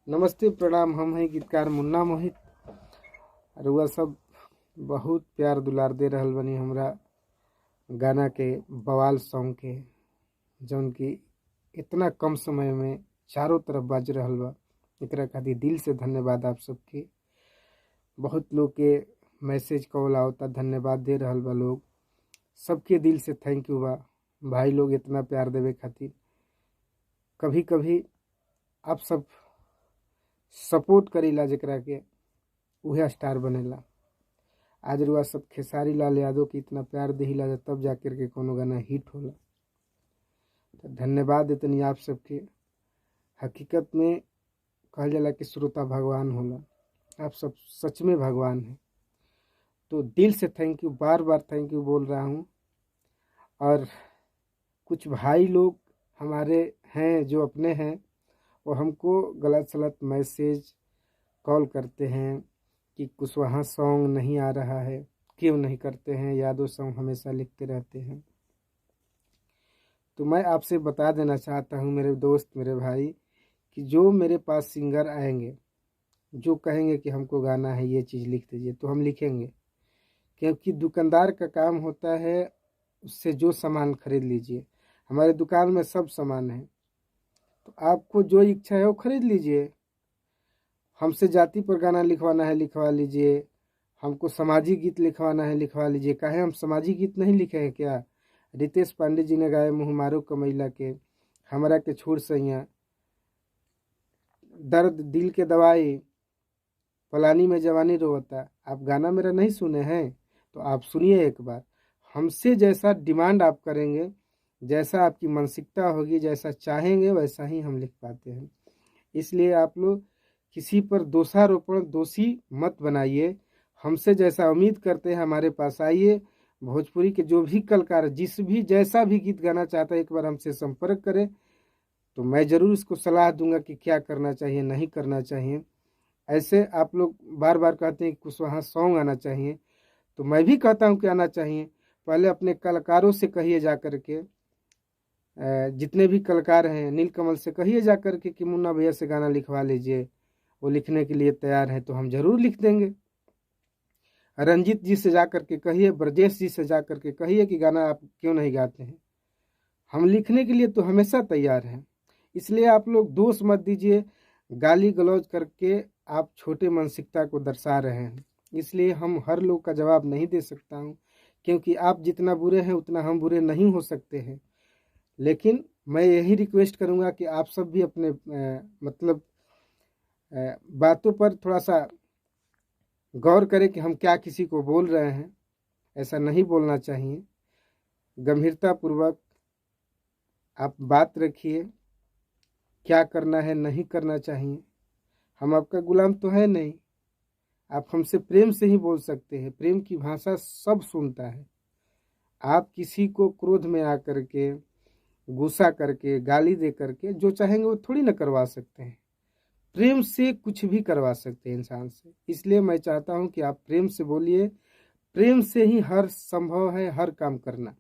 नमस्ते प्रणाम। हम हैं गीतकार मुन्ना मोहित। रुआ सब बहुत प्यार दुलार दे रहल बनी हमरा गाना के, बवाल सॉन्ग के, जौन की इतना कम समय में चारों तरफ बाज रहल बा। एकरा खातिर दिल से धन्यवाद आप सबके। बहुत लोग के मैसेज कॉल आवता, धन्यवाद दे रहल बा लोग। सबके दिल से थैंक यू बा भाई लोग, इतना प्यार देवे खातिर। कभी कभी आप सब सपोर्ट करीला जेकरा के, उहे स्टार बनेला। आज रुआ सब खेसारी लाल यादव के इतना प्यार दिला तब जाकर के कोनो गाना हिट होला। तो धन्यवाद इतनी आप सबके। हकीकत में कहल जाला कि श्रोता भगवान होला, आप सब सच में भगवान हैं। तो दिल से thank you, bar bar thank you बोल रहा हूँ। और कुछ भाई लोग हमारे हैं जो अपने हैं, वो हमको गलत सलत मैसेज कॉल करते हैं कि कुशवाहा सॉन्ग नहीं आ रहा है, क्यों नहीं करते हैं, यादव सॉन्ग हमेशा लिखते रहते हैं। तो मैं आपसे बता देना चाहता हूँ मेरे दोस्त, मेरे भाई, कि जो मेरे पास सिंगर आएंगे, जो कहेंगे कि हमको गाना है, ये चीज़ लिख दीजिए, तो हम लिखेंगे। क्योंकि दुकानदार का काम होता है उससे जो सामान खरीद लीजिए। हमारे दुकान में सब सामान है, तो आपको जो इच्छा है वो खरीद लीजिए। हमसे जाति पर गाना लिखवाना है लिखवा लीजिए, हमको सामाजिक गीत लिखवाना है लिखवा लीजिए। काहे हम सामाजिक गीत नहीं लिखे हैं क्या? रितेश पांडे जी ने गाए मुँह मारो कमैला के, हमरा के छोड़ सैया, दर्द दिल के दवाई, पलानी में जवानी रोता। आप गाना मेरा नहीं सुने हैं तो आप सुनिए एक बार। हमसे जैसा डिमांड आप करेंगे, जैसा आपकी मानसिकता होगी, जैसा चाहेंगे वैसा ही हम लिख पाते हैं। इसलिए आप लोग किसी पर दोषारोपण, दोषी मत बनाइए। हमसे जैसा उम्मीद करते हैं हमारे पास आइए। भोजपुरी के जो भी कलाकार जिस भी जैसा भी गीत गाना चाहता है, एक बार हमसे संपर्क करें, तो मैं ज़रूर इसको सलाह दूंगा कि क्या करना चाहिए, नहीं करना चाहिए। ऐसे आप लोग बार बार कहते हैं कि कुशवाहा सॉन्ग आना चाहिए, तो मैं भी कहता हूँ कि आना चाहिए। पहले अपने कलाकारों से कहिए जा कर के, जितने भी कलाकार हैं, नीलकमल से कहिए जा कर के कि मुन्ना भैया से गाना लिखवा लीजिए। वो लिखने के लिए तैयार है तो हम ज़रूर लिख देंगे। रंजीत जी से जा कर के कहिए, ब्रजेश जी से जा कर के कहिए कि गाना आप क्यों नहीं गाते हैं। हम लिखने के लिए तो हमेशा तैयार हैं। इसलिए आप लोग दोष मत दीजिए, गाली गलौज करके आप छोटे मानसिकता को दर्शा रहे हैं। इसलिए हम हर लोग का जवाब नहीं दे सकता हूँ, क्योंकि आप जितना बुरे हैं उतना हम बुरे नहीं हो सकते हैं। लेकिन मैं यही रिक्वेस्ट करूँगा कि आप सब भी अपने मतलब बातों पर थोड़ा सा गौर करें कि हम क्या किसी को बोल रहे हैं। ऐसा नहीं बोलना चाहिए। गंभीरतापूर्वक आप बात रखिए, क्या करना है नहीं करना चाहिए। हम आपका गुलाम तो है नहीं। आप हमसे प्रेम से ही बोल सकते हैं, प्रेम की भाषा सब सुनता है। आप किसी को क्रोध में आकर के, गुस्सा करके, गाली दे करके जो चाहेंगे वो थोड़ी ना करवा सकते हैं। प्रेम से कुछ भी करवा सकते हैं इंसान से। इसलिए मैं चाहता हूं कि आप प्रेम से बोलिए। प्रेम से ही हर संभव है हर काम करना।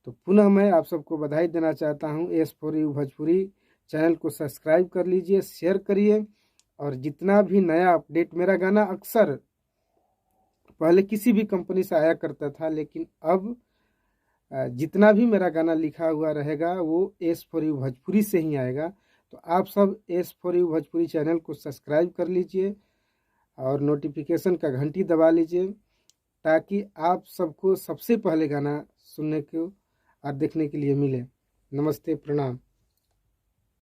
तो पुनः मैं आप सबको बधाई देना चाहता हूं। S4U भोजपुरी चैनल को सब्सक्राइब कर लीजिए, शेयर करिए। और जितना भी नया अपडेट, मेरा गाना अक्सर पहले किसी भी कंपनी से आया करता था, लेकिन अब जितना भी मेरा गाना लिखा हुआ रहेगा वो S4U भोजपुरी से ही आएगा। तो आप सब S4U भोजपुरी चैनल को सब्सक्राइब कर लीजिए और नोटिफिकेशन का घंटी दबा लीजिए, ताकि आप सबको सबसे पहले गाना सुनने को और देखने के लिए मिले। नमस्ते, प्रणाम।